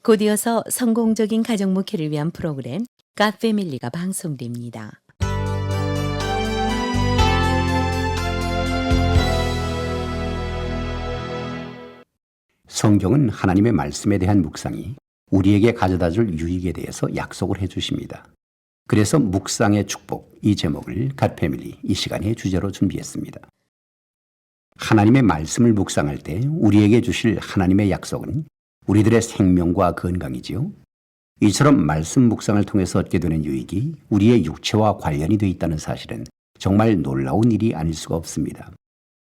곧 이어서 성공적인 가정 목회를 위한 프로그램 갓 패밀리가 방송됩니다. 성경은 하나님의 말씀에 대한 묵상이 우리에게 가져다줄 유익에 대해서 약속을 해주십니다. 그래서 묵상의 축복, 이 제목을 갓 패밀리 이 시간의 주제로 준비했습니다. 하나님의 말씀을 묵상할 때 우리에게 주실 하나님의 약속은 우리들의 생명과 건강이지요. 이처럼 말씀 묵상을 통해서 얻게 되는 유익이 우리의 육체와 관련이 되어 있다는 사실은 정말 놀라운 일이 아닐 수가 없습니다.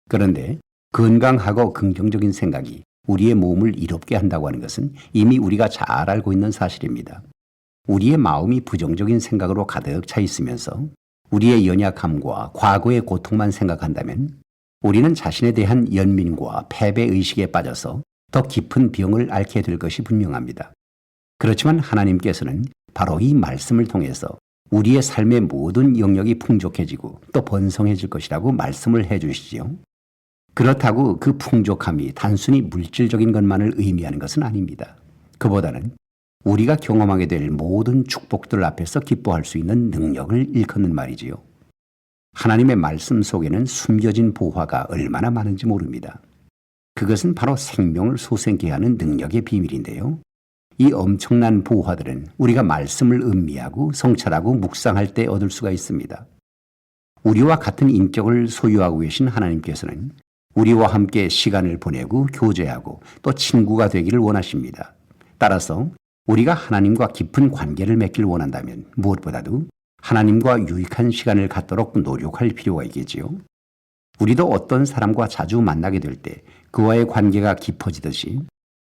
그런데 건강하고 긍정적인 생각이 우리의 몸을 이롭게 한다고 하는 것은 이미 우리가 잘 알고 있는 사실입니다. 우리의 마음이 부정적인 생각으로 가득 차 있으면서 우리의 연약함과 과거의 고통만 생각한다면 우리는 자신에 대한 연민과 패배의식에 빠져서 더 깊은 병을 앓게 될 것이 분명합니다. 그렇지만 하나님께서는 바로 이 말씀을 통해서 우리의 삶의 모든 영역이 풍족해지고 또 번성해질 것이라고 말씀을 해주시지요. 그렇다고 그 풍족함이 단순히 물질적인 것만을 의미하는 것은 아닙니다. 그보다는 우리가 경험하게 될 모든 축복들 앞에서 기뻐할 수 있는 능력을 일컫는 말이지요. 하나님의 말씀 속에는 숨겨진 보화가 얼마나 많은지 모릅니다. 그것은 바로 생명을 솟게 하는 능력의 비밀인데요. 이 엄청난 보화들은 우리가 말씀을 음미하고 성찰하고 묵상할 때 얻을 수가 있습니다. 우리와 같은 인격을 소유하고 계신 하나님께서는 우리와 함께 시간을 보내고 교제하고 또 친구가 되기를 원하십니다. 따라서 우리가 하나님과 깊은 관계를 맺길 원한다면 무엇보다도 하나님과 유익한 시간을 갖도록 노력할 필요가 있겠지요. 우리도 어떤 사람과 자주 만나게 될 때 그와의 관계가 깊어지듯이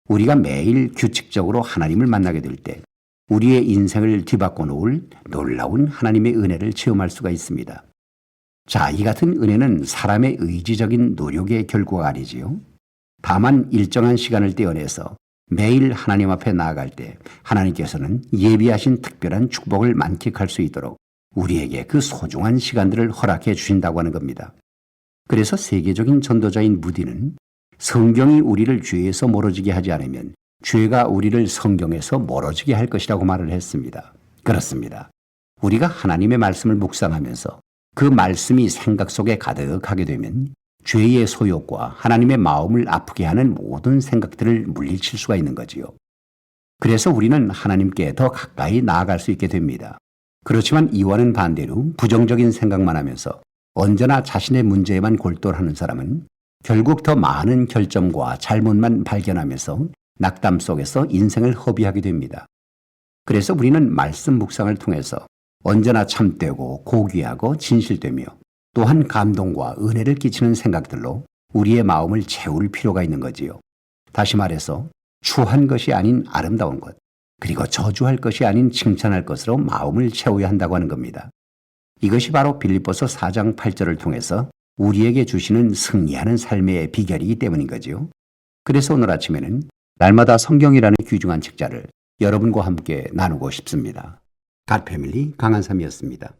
우리가 매일 규칙적으로 하나님을 만나게 될 때 우리의 인생을 뒤바꿔 놓을 놀라운 하나님의 은혜를 체험할 수가 있습니다. 자, 이 같은 은혜는 사람의 의지적인 노력의 결과가 아니지요. 다만 일정한 시간을 떼어내서 매일 하나님 앞에 나아갈 때 하나님께서는 예비하신 특별한 축복을 만끽할 수 있도록 우리에게 그 소중한 시간들을 허락해 주신다고 하는 겁니다. 그래서 세계적인 전도자인 무디는 성경이 우리를 죄에서 멀어지게 하지 않으면 죄가 우리를 성경에서 멀어지게 할 것이라고 말을 했습니다. 그렇습니다. 우리가 하나님의 말씀을 묵상하면서 그 말씀이 생각 속에 가득하게 되면 죄의 소욕과 하나님의 마음을 아프게 하는 모든 생각들을 물리칠 수가 있는 거지요. 그래서 우리는 하나님께 더 가까이 나아갈 수 있게 됩니다. 그렇지만 이와는 반대로 부정적인 생각만 하면서 언제나 자신의 문제에만 골똘하는 사람은 결국 더 많은 결점과 잘못만 발견하면서 낙담 속에서 인생을 허비하게 됩니다. 그래서 우리는 말씀 묵상을 통해서 언제나 참되고 고귀하고 진실되며 또한 감동과 은혜를 끼치는 생각들로 우리의 마음을 채울 필요가 있는 거지요. 다시 말해서 추한 것이 아닌 아름다운 것, 그리고 저주할 것이 아닌 칭찬할 것으로 마음을 채워야 한다고 하는 겁니다. 이것이 바로 빌립보서 4장 8절을 통해서 우리에게 주시는 승리하는 삶의 비결이기 때문인 거지요. 그래서 오늘 아침에는 날마다 성경이라는 귀중한 책자를 여러분과 함께 나누고 싶습니다. 갓 패밀리 강한삼이었습니다.